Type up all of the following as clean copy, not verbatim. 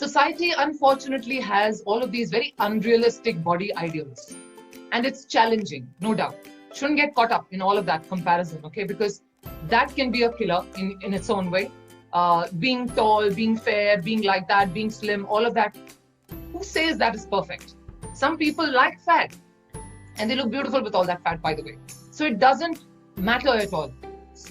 Society, unfortunately, has all of these very unrealistic body ideals. And it's challenging, no doubt. Shouldn't get caught up in all of that comparison, okay? Because that can be a killer in its own way. Being tall, being fair, being like that, being slim, all of that. Who says that is perfect? Some people like fat and they look beautiful with all that fat, by the way. So it doesn't matter at all.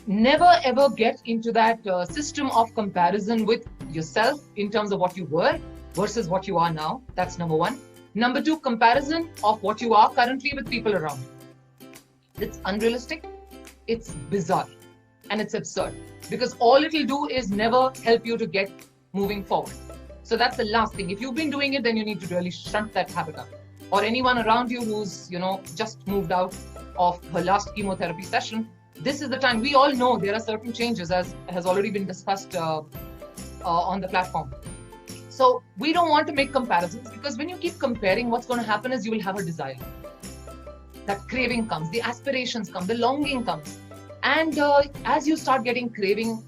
Never ever get into that system of comparison with yourself in terms of what you were versus what you are now. That's number one. Number two, comparison of what you are currently with people around you. It's unrealistic, it's bizarre, and it's absurd because all it'll do is never help you to get moving forward. So that's the last thing. If you've been doing it, then you need to really shunt that habit up. Or anyone around you who's, just moved out of her last chemotherapy session, this is the time. We all know there are certain changes, as has already been discussed on the platform. So we don't want to make comparisons because when you keep comparing, what's going to happen is you will have a desire. That craving comes, the aspirations come, the longing comes. And as you start getting craving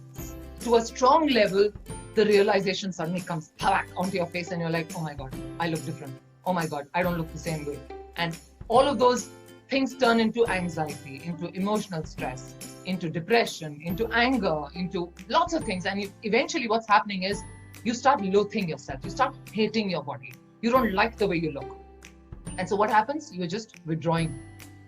to a strong level, the realization suddenly comes onto your face and you're like, oh my God, I look different. Oh my God, I don't look the same way. And all of those things turn into anxiety, into emotional stress, into depression, into anger, into lots of things. And eventually what's happening is you start loathing yourself. You start hating your body. You don't like the way you look. And so what happens? You're just withdrawing.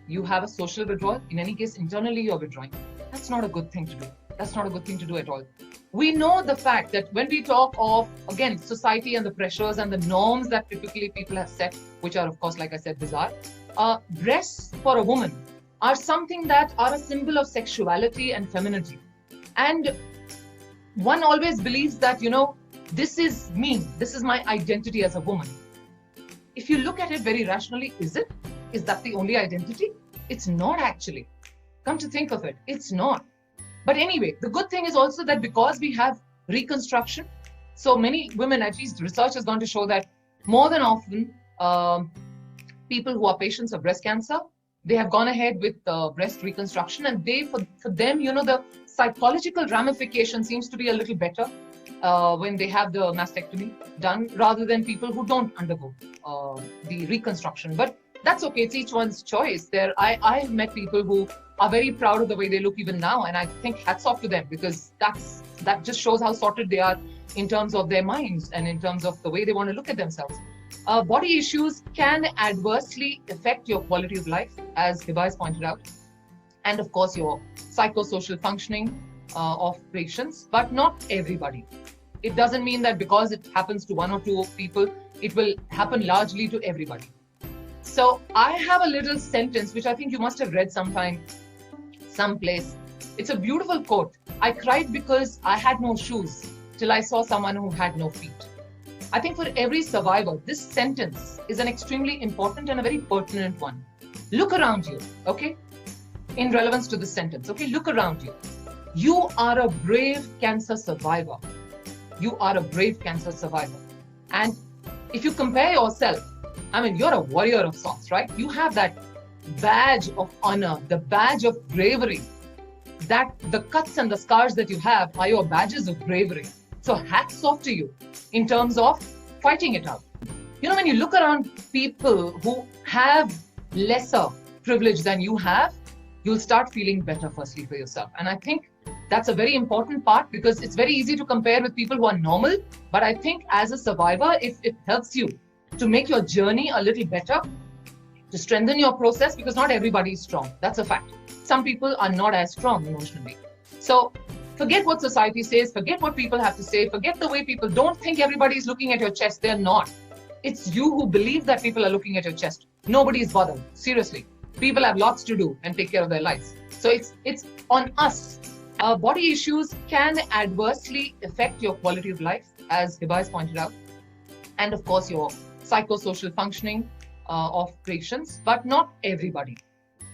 You have a social withdrawal. In any case, internally you're withdrawing. That's not a good thing to do. That's not a good thing to do at all. We know the fact that when we talk of, again, society and the pressures and the norms that typically people have set, which are, of course, like I said, bizarre, breasts for a woman are something that are a symbol of sexuality and femininity. And one always believes that, this is me, this is my identity as a woman. If you look at it very rationally, is it? Is that the only identity? It's not actually. Come to think of it, it's not. But anyway, the good thing is also that because we have reconstruction, so many women, at least research has gone to show that more than often, people who are patients of breast cancer, they have gone ahead with breast reconstruction, and for them, the psychological ramification seems to be a little better when they have the mastectomy done rather than people who don't undergo the reconstruction. But that's okay, it's each one's choice. I've met people who are very proud of the way they look even now, and I think hats off to them because that just shows how sorted they are in terms of their minds and in terms of the way they want to look at themselves. Body issues can adversely affect your quality of life, as Hiba has pointed out, and of course your psychosocial functioning of patients, but not everybody. It doesn't mean that because it happens to one or two people, it will happen largely to everybody. So I have a little sentence which I think you must have read someplace. It's a beautiful quote. I cried because I had no shoes till I saw someone who had no feet. I think for every survivor, this sentence is an extremely important and a very pertinent one. Look around you, okay? In relevance to this sentence, okay? Look around you. You are a brave cancer survivor. You are a brave cancer survivor. And if you compare yourself, you're a warrior of sorts, right? You have that badge of honor, the badge of bravery. That the cuts and the scars that you have are your badges of bravery. So hats off to you in terms of fighting it out. When you look around people who have lesser privilege than you have, you'll start feeling better firstly for yourself. And I think that's a very important part because it's very easy to compare with people who are normal. But I think as a survivor, if it helps you to make your journey a little better, to strengthen your process, because not everybody is strong. That's a fact. Some people are not as strong emotionally. So forget what society says, forget what people have to say, forget the way people don't think everybody is looking at your chest. They're not. It's you who believe that people are looking at your chest. Nobody is bothered. Seriously. People have lots to do and take care of their lives. So it's on us. Body issues can adversely affect your quality of life, as Hiba has pointed out, and of course your psychosocial functioning of patients, but not everybody.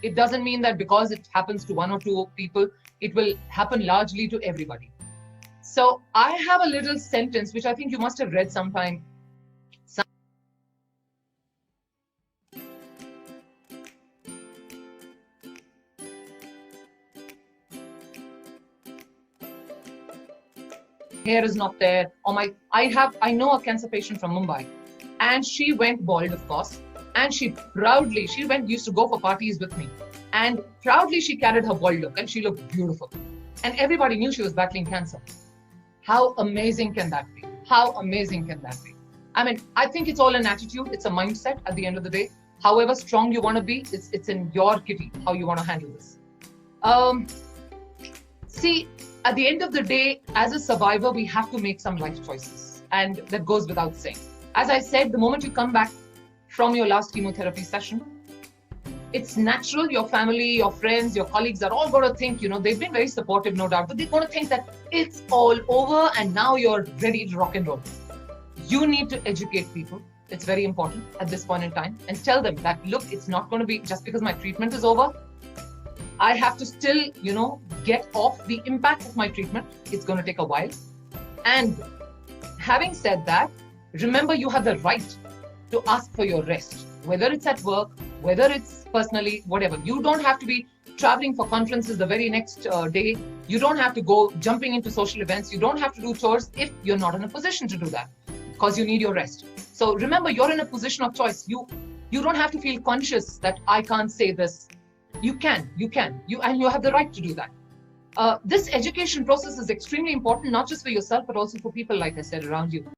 It doesn't mean that because it happens to one or two people, it will happen largely to everybody. So I have a little sentence which I think you must have read sometime. hair is not there, or I know a cancer patient from Mumbai, and she went bald, of course, and she used to go for parties with me, and proudly she carried her bald look, and she looked beautiful, and everybody knew she was battling cancer. How amazing can that be? How amazing can that be? I mean, I think it's all an attitude. It's a mindset at the end of the day. However strong you want to be, it's in your kitty how you want to handle this. See, at the end of the day, as a survivor, we have to make some life choices. And that goes without saying. As I said, the moment you come back from your last chemotherapy session, it's natural. Your family, your friends, your colleagues are all going to think, they've been very supportive, no doubt, but they're going to think that it's all over and now you're ready to rock and roll. You need to educate people. It's very important at this point in time, and tell them that, look, it's not going to be just because my treatment is over. I have to still, get off the impact of my treatment. It's going to take a while. And having said that, remember, you have the right to ask for your rest, whether it's at work, whether it's personally, whatever. You don't have to be traveling for conferences the very next day. You don't have to go jumping into social events. You don't have to do chores if you're not in a position to do that, because you need your rest. So remember, you're in a position of choice. You don't have to feel conscious that I can't say this. You can, and you have the right to do that. This education process is extremely important, not just for yourself, but also for people, like I said, around you.